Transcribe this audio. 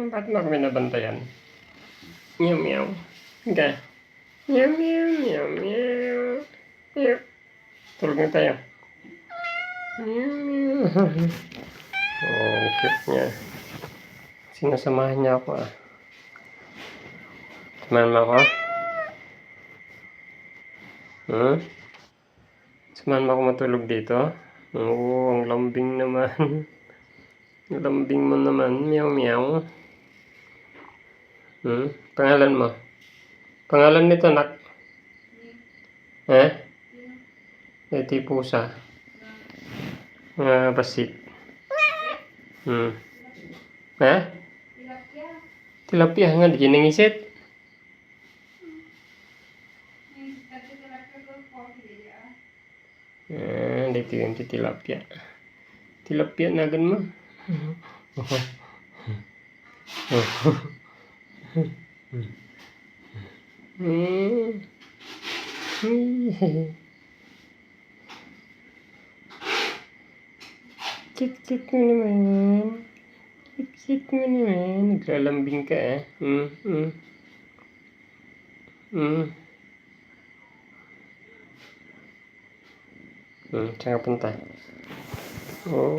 Ba't mo kami nabantayan? Meow, meow. Okay. Meow, meow, meow, meow. Meow. Tulog na tayo. Meow, meow. Oh, ang cute niya. Sinasamahan niya ako ah. Samahan mo ako? Samahan mo ako matulog dito? Oo, ang lambing naman. Lambing mo naman. Meow, meow. Pangalan mo? Pangalan nito, nak? Ito yung pusa. Basit. Tilapia nga, di kinangisit. Dito yung tilapia. Tilapia na gan mo. Kit-kit mo naman. Kit-kit mo naman. Naglalambing ka eh. Saan ka punta? Oh.